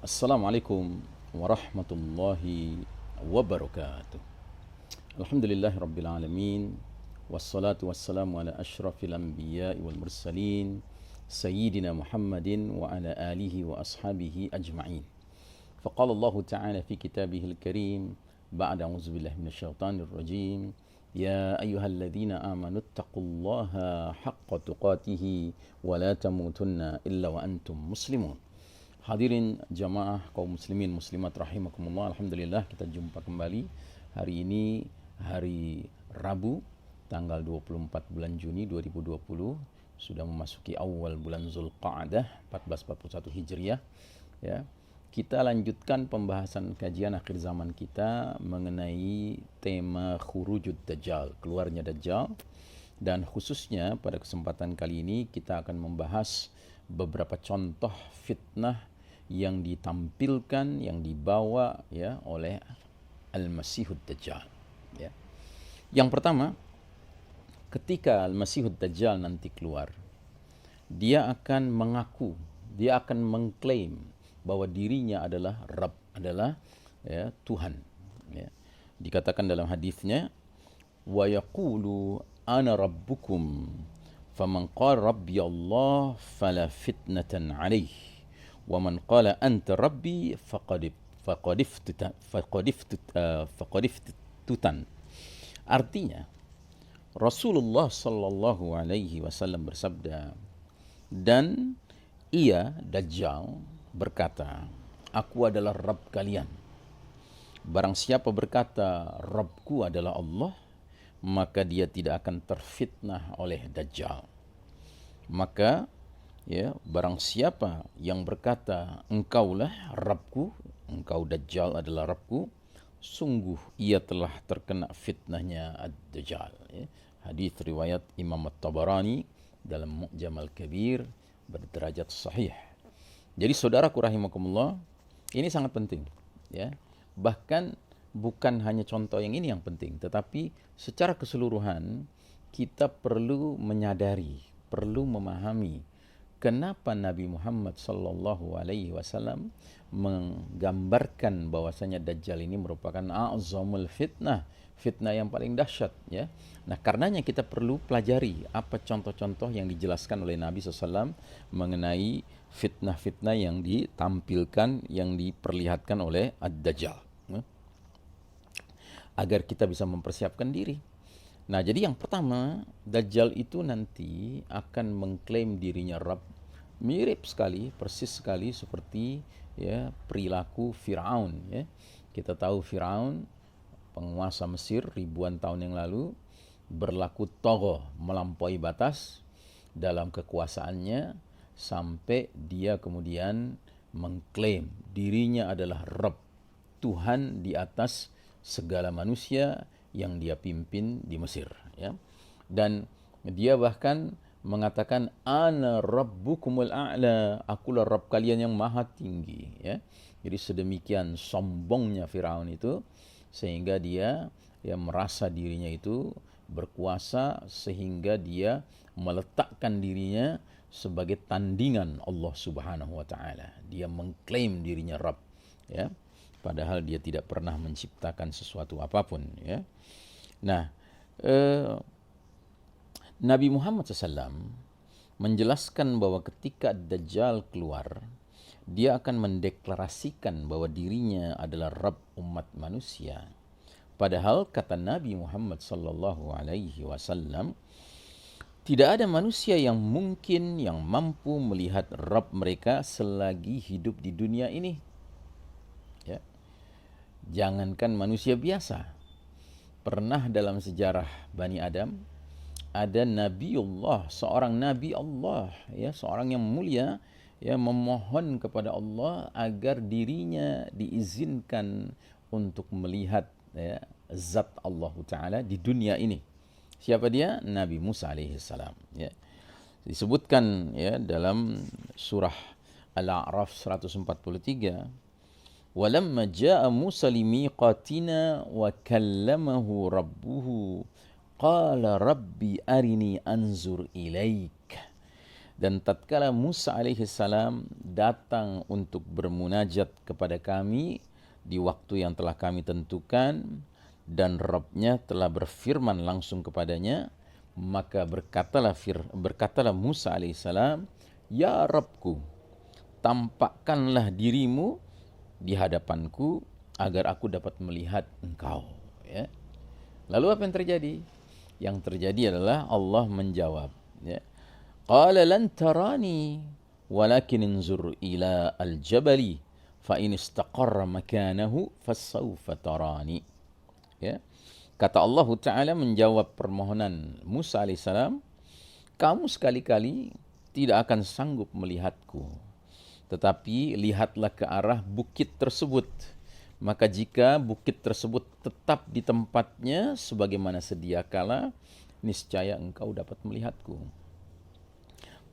Assalamualaikum warahmatullahi wabarakatuh. Alhamdulillahi rabbil alamin. Wassalatu wassalamu ala ashrafil anbiya'i wal mursalin Sayyidina Muhammadin wa ala alihi wa ashabihi ajma'in. Faqala Allah ta'ala fi kitabihil karim ba'da a'udzu billahi minasyaitonir rajim. Ya ayyuhalladzina amanu taqullaha haqqa tuqatih wa la tamutunna illa wa antum muslimun. Hadirin jamaah kaum muslimin muslimat rahimakumullah, alhamdulillah kita jumpa kembali. Hari ini hari Rabu tanggal 24 bulan Juni 2020, sudah memasuki awal bulan Zulqa'dah 1441 Hijriah ya. Kita lanjutkan pembahasan kajian akhir zaman kita mengenai tema khurujud dajjal, keluarnya dajjal, dan khususnya pada kesempatan kali ini kita akan membahas beberapa contoh fitnah yang ditampilkan, yang dibawa ya oleh Al-Masihud Dajjal ya. Yang pertama, ketika Al-Masihud Dajjal nanti keluar, dia akan mengaku, dia akan mengklaim bahwa dirinya adalah Rabb, adalah ya, Tuhan ya. Dikatakan dalam hadisnya, wa yaqulu ana rabbukum faman qala rabbi Allah fala fitnatan alaihi wa man qala anta rabbi faqad iftutan. Artinya Rasulullah sallallahu alaihi wasallam bersabda, dan ia Dajjal berkata, aku adalah Rabb kalian. Barang siapa berkata Rabbku adalah Allah, maka dia tidak akan terfitnah oleh Dajjal. Maka ya, barang siapa yang berkata engkaulah Rabbku, engkau Dajjal adalah Rabbku, sungguh ia telah terkena fitnahnya Ad-Dajjal ya. Hadis riwayat Imam At-Tabarani dalam Mu'jam Al-Kabir berderajat sahih. Jadi saudaraku rahimakumullah, ini sangat penting ya. Bahkan bukan hanya contoh yang ini yang penting, tetapi secara keseluruhan kita perlu menyadari, perlu memahami kenapa Nabi Muhammad sallallahu alaihi wasallam menggambarkan bahwasanya Dajjal ini merupakan a'zamul fitnah, fitnah yang paling dahsyat ya. Nah, karenanya kita perlu pelajari apa contoh-contoh yang dijelaskan oleh Nabi SAW mengenai fitnah-fitnah yang ditampilkan, yang diperlihatkan oleh Ad-Dajjal ya, agar kita bisa mempersiapkan diri. Nah, jadi yang pertama, Dajjal itu nanti akan mengklaim dirinya Rabb, mirip sekali, persis sekali seperti ya perilaku Firaun ya. Kita tahu Firaun, penguasa Mesir ribuan tahun yang lalu, berlaku tagha, melampaui batas dalam kekuasaannya sampai dia kemudian mengklaim dirinya adalah Rabb, Tuhan di atas segala manusia yang dia pimpin di Mesir ya. Dan dia bahkan mengatakan ana rabbukumul a'la, akulah Rabb kalian yang maha tinggi ya. Jadi sedemikian sombongnya Firaun itu sehingga dia ya merasa dirinya itu berkuasa, sehingga dia meletakkan dirinya sebagai tandingan Allah Subhanahu wa taala. Dia mengklaim dirinya Rabb ya, padahal dia tidak pernah menciptakan sesuatu apapun ya. Nah, Nabi Muhammad SAW menjelaskan bahwa ketika Dajjal keluar, dia akan mendeklarasikan bahwa dirinya adalah Rabb umat manusia. Padahal kata Nabi Muhammad SAW, tidak ada manusia yang mungkin yang mampu melihat Rabb mereka selagi hidup di dunia ini. Ya. Jangankan manusia biasa, pernah dalam sejarah Bani Adam ada Nabiullah, seorang Nabi Allah ya, seorang yang mulia ya, memohon kepada Allah agar dirinya diizinkan untuk melihat ya, zat Allah Ta'ala di dunia ini. Siapa dia? Nabi Musa alaihi salam ya. Disebutkan ya dalam surah Al-A'raf 143, walamma jaa Musa limiqatina wa kallamahu rabbuhu qala rabbi arini anzur ilaik. Dan tatkala Musa alaihissalam datang untuk bermunajat kepada kami di waktu yang telah kami tentukan, dan Rabb-nya telah berfirman langsung kepadanya, maka berkatalah Musa alaihissalam, "Ya Rabbku, tampakkanlah dirimu di hadapanku agar aku dapat melihat engkau." Ya. Lalu apa yang terjadi? Yang terjadi adalah Allah menjawab, ya. Qala lan tarani walakin inzur ila al-jabali fa in istaqarra makanahu fasawfa tarani. Ya. Kata Allah Ta'ala menjawab permohonan Musa alaihissalam, kamu sekali-kali tidak akan sanggup melihatku, tetapi lihatlah ke arah bukit tersebut. Maka jika bukit tersebut tetap di tempatnya sebagaimana sedia kala, niscaya engkau dapat melihatku.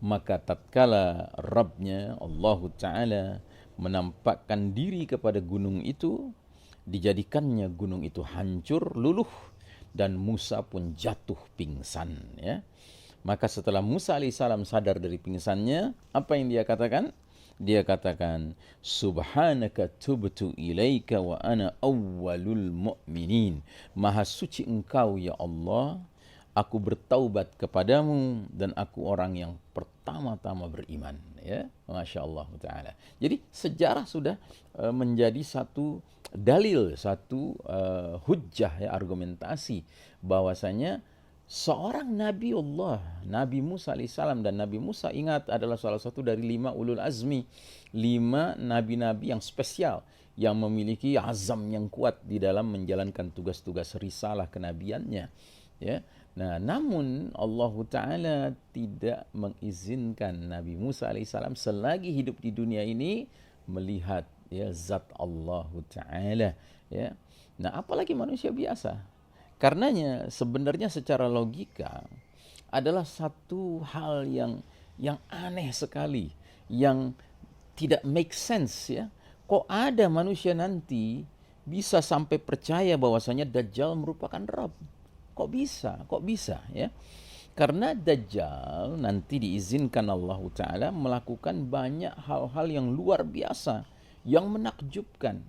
Maka tatkala Rabb-nya Allah Ta'ala menampakkan diri kepada gunung itu, dijadikannya gunung itu hancur, luluh, dan Musa pun jatuh pingsan. Ya. Maka setelah Musa alaihissalam sadar dari pingsannya, apa yang dia katakan? Dia katakan, "Subhanaka tubtu ilaika wa ana awwalul mu'minin." Maha suci engkau ya Allah, aku bertaubat kepadamu dan aku orang yang pertama-tama beriman. Ya, Masya Allah Ta'ala. Jadi sejarah sudah menjadi satu dalil, satu hujjah, ya, argumentasi bahwasanya seorang Nabi Allah, Nabi Musa alaihissalam, dan Nabi Musa ingat adalah salah satu dari 5 ulul azmi, 5 nabi-nabi yang spesial yang memiliki azam yang kuat di dalam menjalankan tugas-tugas risalah kenabiannya. Ya. Nah, namun Allah Ta'ala tidak mengizinkan Nabi Musa alaihissalam selagi hidup di dunia ini melihat, ya, zat Allah Ta'ala. Ya. Nah, apalagi manusia biasa. Karenanya sebenarnya secara logika adalah satu hal yang aneh sekali, yang tidak make sense, ya. Kok ada manusia nanti bisa sampai percaya bahwasanya Dajjal merupakan Rabb? Kok bisa? Kok bisa, ya? Karena Dajjal nanti diizinkan Allah Ta'ala melakukan banyak hal-hal yang luar biasa, yang menakjubkan.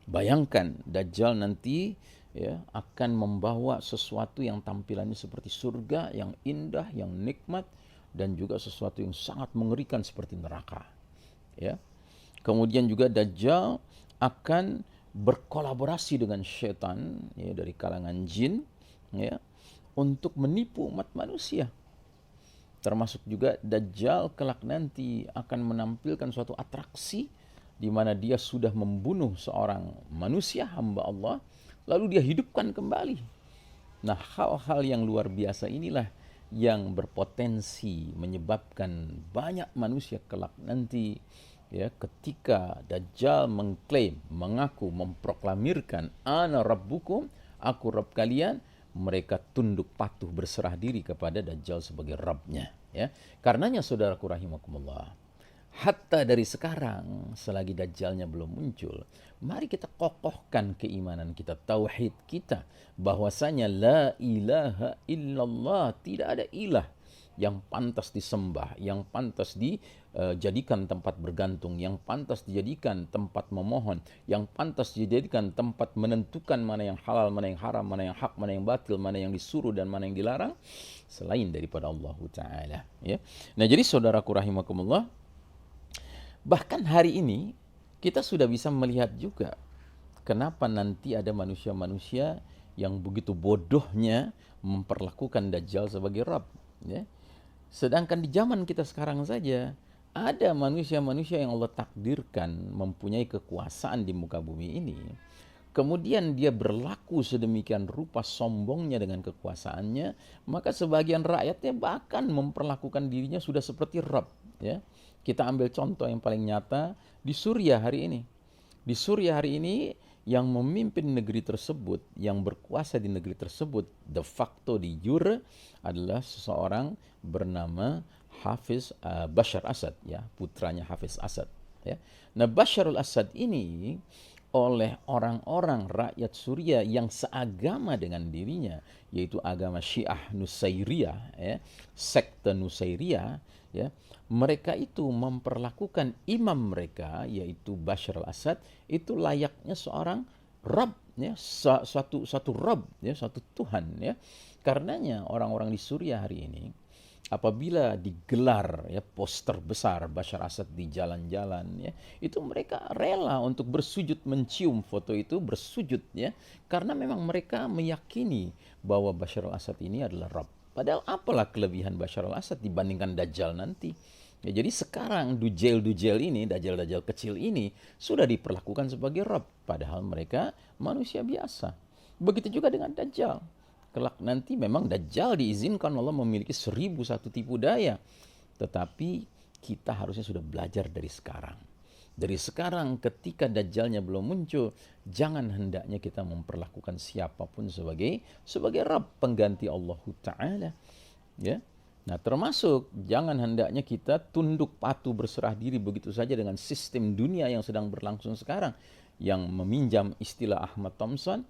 Bayangkan Dajjal nanti, ya, akan membawa sesuatu yang tampilannya seperti surga, yang indah, yang nikmat, dan juga sesuatu yang sangat mengerikan seperti neraka. Ya. Kemudian juga Dajjal akan berkolaborasi dengan syaitan, ya, dari kalangan jin, ya, untuk menipu umat manusia. Termasuk juga Dajjal kelak nanti akan menampilkan suatu atraksi di mana dia sudah membunuh seorang manusia, hamba Allah, lalu dia hidupkan kembali. Nah, hal-hal yang luar biasa inilah yang berpotensi menyebabkan banyak manusia kelak nanti, ya, ketika Dajjal mengklaim, mengaku, memproklamirkan ana rabbukum, aku Rabb kalian, mereka tunduk patuh berserah diri kepada Dajjal sebagai Rabbnya. Ya. Karenanya saudaraku rahimakumullah, hatta dari sekarang selagi Dajjalnya belum muncul, mari kita kokohkan keimanan kita, tauhid kita, bahwasanya la ilaha illallah, tidak ada ilah yang pantas disembah, yang pantas dijadikan tempat bergantung, yang pantas dijadikan tempat memohon, yang pantas dijadikan tempat menentukan mana yang halal, mana yang haram, mana yang hak, mana yang batil, mana yang disuruh dan mana yang dilarang, selain daripada Allah Ta'ala. Ya. Nah, jadi saudaraku rahimakumullah, bahkan hari ini kita sudah bisa melihat juga kenapa nanti ada manusia-manusia yang begitu bodohnya memperlakukan Dajjal sebagai Rabb. Ya. Sedangkan di zaman kita sekarang saja ada manusia-manusia yang Allah takdirkan mempunyai kekuasaan di muka bumi ini. Kemudian dia berlaku sedemikian rupa sombongnya dengan kekuasaannya, maka sebagian rakyatnya bahkan memperlakukan dirinya sudah seperti Rabb. Ya. Kita ambil contoh yang paling nyata di Suriah hari ini. Di Suriah hari ini yang memimpin negeri tersebut, yang berkuasa di negeri tersebut de facto di jure adalah seseorang bernama Hafiz Bashar Assad, ya, putranya Hafiz Assad. Ya. Nah, Basharul Assad ini oleh orang-orang rakyat Suriah yang seagama dengan dirinya, yaitu agama Syiah Nusairiyah, ya, sekte Nusairiyah, ya, mereka itu memperlakukan imam mereka yaitu Bashar al-Assad itu layaknya seorang Rabb, ya, suatu Rabb, ya, suatu Tuhan, ya. Karenanya orang-orang di Suriah hari ini apabila digelar ya poster besar Bashar Assad di jalan-jalan, ya, itu mereka rela untuk bersujud mencium foto itu, bersujud, ya, karena memang mereka meyakini bahwa Bashar al-Assad ini adalah Rabb. Padahal apalah kelebihan Bashar al-Assad dibandingkan Dajjal nanti? Ya, jadi sekarang Dujjal ini, Dajjal-Dajjal kecil ini sudah diperlakukan sebagai Rabb, padahal mereka manusia biasa. Begitu juga dengan Dajjal. Kelak nanti memang Dajjal diizinkan Allah memiliki 1001 tipu daya. Tetapi kita harusnya sudah belajar dari sekarang. Dari sekarang ketika Dajjalnya belum muncul, jangan hendaknya kita memperlakukan siapapun sebagai Rabb, pengganti Allah Ta'ala. Ya. Nah, termasuk jangan hendaknya kita tunduk patuh berserah diri begitu saja dengan sistem dunia yang sedang berlangsung sekarang. Yang meminjam istilah Ahmad Thompson,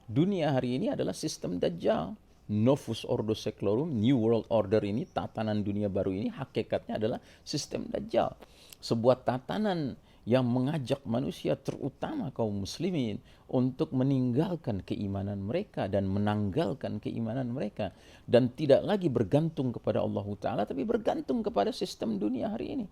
dunia hari ini adalah sistem Dajjal. Novus Ordo Seclorum, New World Order ini, tatanan dunia baru ini hakikatnya adalah sistem Dajjal. Sebuah tatanan yang mengajak manusia, terutama kaum muslimin, untuk meninggalkan keimanan mereka dan menanggalkan keimanan mereka. Dan tidak lagi bergantung kepada Allah Ta'ala, tapi bergantung kepada sistem dunia hari ini.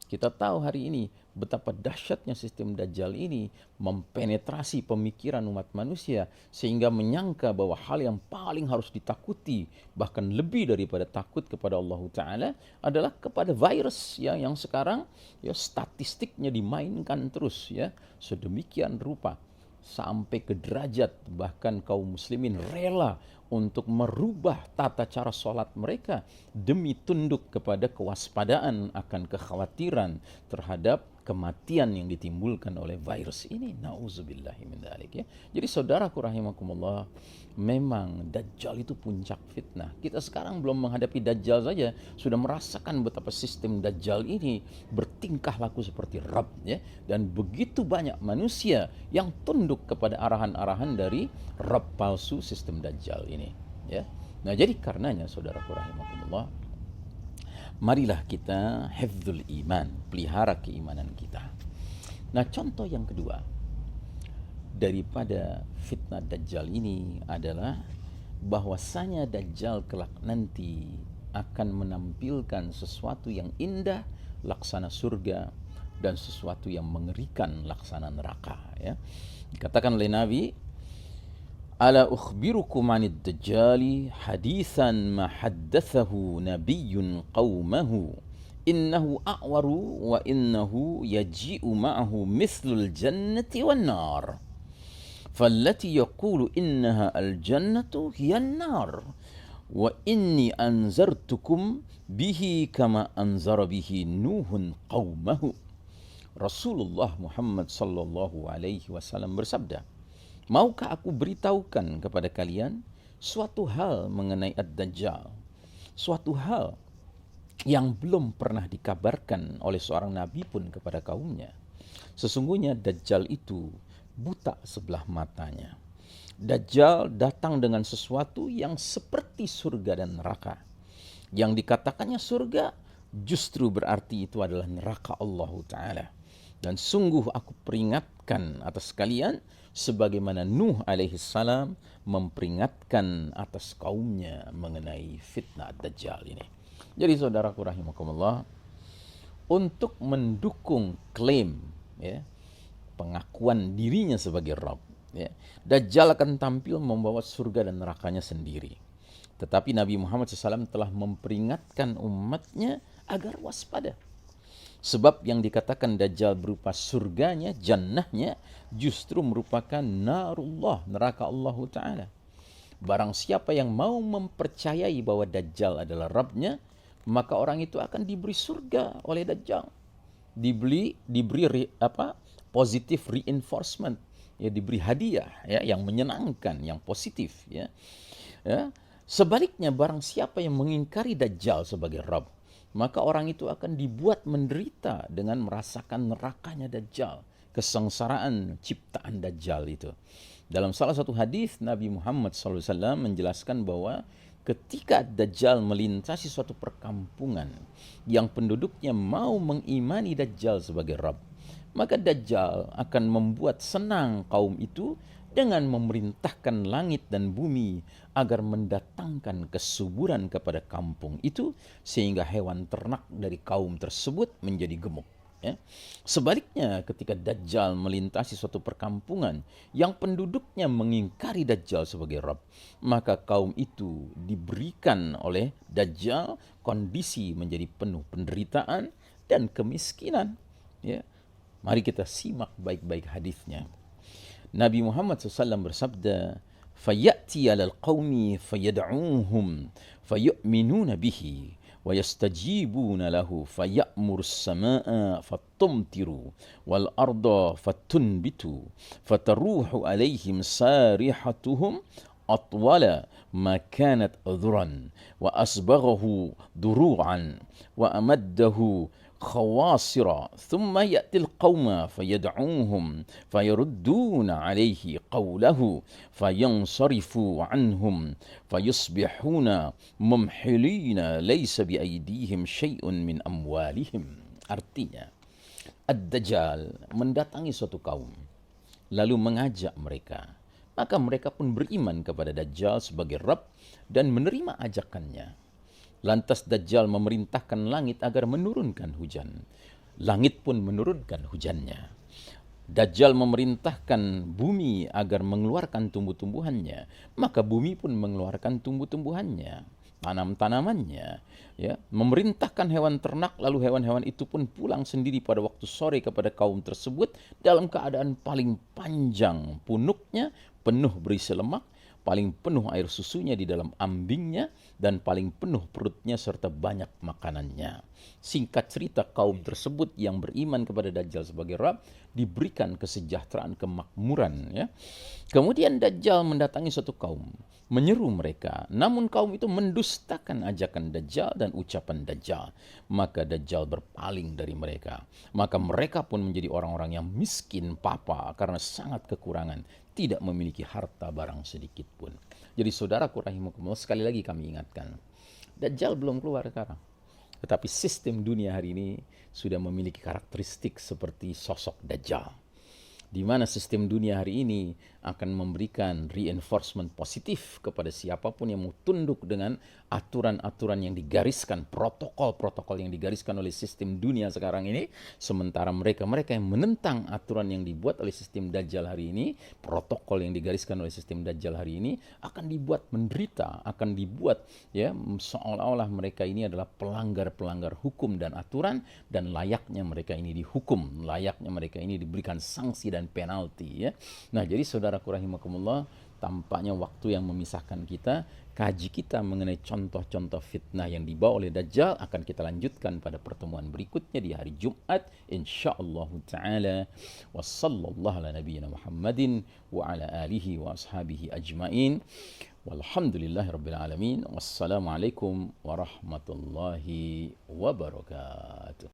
Kita tahu hari ini betapa dahsyatnya sistem Dajjal ini mempenetrasi pemikiran umat manusia sehingga menyangka bahwa hal yang paling harus ditakuti, bahkan lebih daripada takut kepada Allah Ta'ala, adalah kepada virus yang sekarang ya statistiknya dimainkan terus, ya, sedemikian rupa sampai ke derajat bahkan kaum muslimin rela untuk merubah tata cara sholat mereka demi tunduk kepada kewaspadaan akan kekhawatiran terhadap kematian yang ditimbulkan oleh virus ini. Nauzubillahi min dzalik, ya. Jadi saudaraku rahimakumullah, memang Dajjal itu puncak fitnah. Kita sekarang belum menghadapi Dajjal saja sudah merasakan betapa sistem Dajjal ini bertingkah laku seperti Rabb, ya. Dan begitu banyak manusia yang tunduk kepada arahan-arahan dari Rabb palsu sistem Dajjal ini, ya. Nah, jadi karenanya saudaraku rahimakumullah, marilah kita hifdzul iman, pelihara keimanan kita. Nah, contoh yang kedua daripada fitnah Dajjal ini adalah bahwasanya Dajjal kelak nanti akan menampilkan sesuatu yang indah laksana surga dan sesuatu yang mengerikan laksana neraka, ya. Dikatakan oleh Nabi, ala ukhbirukum anid dajjali hadithan ma haddathahu nabiyyun qaumahu innahu a'waru wa innahu yaji'u ma'ahu mithlul jannati wan nar fallati yaqulu innaha al jannatu hiya an-nar wa inni anzartukum bihi kama anzara bihi nuhun qaumahu. Rasulullah Muhammad sallallahu alaihi wasallam bersabda, maukah aku beritahukan kepada kalian suatu hal mengenai Ad-Dajjal, suatu hal yang belum pernah dikabarkan oleh seorang nabi pun kepada kaumnya. Sesungguhnya Dajjal itu buta sebelah matanya. Dajjal datang dengan sesuatu yang seperti surga dan neraka. Yang dikatakannya surga justru berarti itu adalah neraka Allah Ta'ala. Dan sungguh aku peringatkan atas kalian sebagaimana Nuh alaihissalam memperingatkan atas kaumnya mengenai fitnah Dajjal ini. Jadi saudaraku rahimakumullah, untuk mendukung klaim, ya, pengakuan dirinya sebagai Rabb, ya, Dajjal akan tampil membawa surga dan nerakanya sendiri. Tetapi Nabi Muhammad SAW telah memperingatkan umatnya agar waspada. Sebab yang dikatakan Dajjal berupa surganya, jannahnya, justru merupakan narullah, neraka Allah Ta'ala. Barang siapa yang mau mempercayai bahwa Dajjal adalah Rabbnya, maka orang itu akan diberi surga oleh Dajjal. Diberi positive reinforcement, ya, diberi hadiah, ya, yang menyenangkan, yang positif, ya. Ya. Sebaliknya barang siapa yang mengingkari Dajjal sebagai Rabb, maka orang itu akan dibuat menderita dengan merasakan nerakanya Dajjal, kesengsaraan ciptaan Dajjal itu. Dalam salah satu hadis Nabi Muhammad SAW menjelaskan bahwa ketika Dajjal melintasi suatu perkampungan yang penduduknya mau mengimani Dajjal sebagai Rabb, maka Dajjal akan membuat senang kaum itu dengan memerintahkan langit dan bumi agar mendatangkan kesuburan kepada kampung itu, sehingga hewan ternak dari kaum tersebut menjadi gemuk. Ya. Sebaliknya, ketika Dajjal melintasi suatu perkampungan yang penduduknya mengingkari Dajjal sebagai Rabb, maka kaum itu diberikan oleh Dajjal kondisi menjadi penuh penderitaan dan kemiskinan. Ya. Mari kita simak baik-baik hadisnya. Nabi Muhammad SAW bersabda, "Fayati 'alal qaumi fayad'uuhum fayu'minuna bihi wa yastajibuna lahu fayamuru as-samaa'a fatumtiru wal arda fatunbitu fataruhu 'alaihim sarihatuhum atwala ma kanat dhuran wa asbaghahu duru'an wa amaddahu khawasira thumma ya'til qawma fayad'uuhum fayarudduna alaihi qawlahu fayansarifu anhum fayusbihuna mumhilina laysa biaydihim syai'un min amwalihim." Artinya, Ad-Dajjal mendatangi suatu kaum lalu mengajak mereka, maka mereka pun beriman kepada Dajjal sebagai Rabb dan menerima ajakannya. Lantas Dajjal memerintahkan langit agar menurunkan hujan. Langit pun menurunkan hujannya. Dajjal memerintahkan bumi agar mengeluarkan tumbuh-tumbuhannya. Maka bumi pun mengeluarkan tumbuh-tumbuhannya, tanam-tanamannya. Ya. Memerintahkan hewan ternak, lalu hewan-hewan itu pun pulang sendiri pada waktu sore kepada kaum tersebut dalam keadaan paling panjang punuknya, penuh berisi lemak, paling penuh air susunya di dalam ambingnya, dan paling penuh perutnya serta banyak makanannya. Singkat cerita, kaum tersebut yang beriman kepada Dajjal sebagai Rabb diberikan kesejahteraan, kemakmuran. Ya. Kemudian Dajjal mendatangi suatu kaum, menyeru mereka, namun kaum itu mendustakan ajakan Dajjal dan ucapan Dajjal. Maka Dajjal berpaling dari mereka. Maka mereka pun menjadi orang-orang yang miskin papa karena sangat kekurangan, tidak memiliki harta barang sedikit pun. Jadi saudaraku rahimakumullah, sekali lagi kami ingatkan, Dajjal belum keluar sekarang. Tetapi sistem dunia hari ini sudah memiliki karakteristik seperti sosok Dajjal, di mana sistem dunia hari ini akan memberikan reinforcement positif kepada siapapun yang mau tunduk dengan aturan-aturan yang digariskan, protokol-protokol yang digariskan oleh sistem dunia sekarang ini. Sementara mereka-mereka yang menentang aturan yang dibuat oleh sistem Dajjal hari ini, protokol yang digariskan oleh sistem Dajjal hari ini, akan dibuat menderita, akan dibuat ya seolah-olah mereka ini adalah pelanggar-pelanggar hukum dan aturan, dan layaknya mereka ini dihukum, layaknya mereka ini diberikan sanksi dan penalti. Ya. Nah, jadi saudaraku rahimakumullah, tampaknya waktu yang memisahkan kita. Kaji kita mengenai contoh-contoh fitnah yang dibawa oleh Dajjal akan kita lanjutkan pada pertemuan berikutnya di hari Jumat insyaallah taala. Wassallallahu ala nabiyyina Muhammadin wa ala alihi wa ashabihi ajmain. Walhamdulillahirabbil alamin. Wassalamualaikum warahmatullahi wabarakatuh.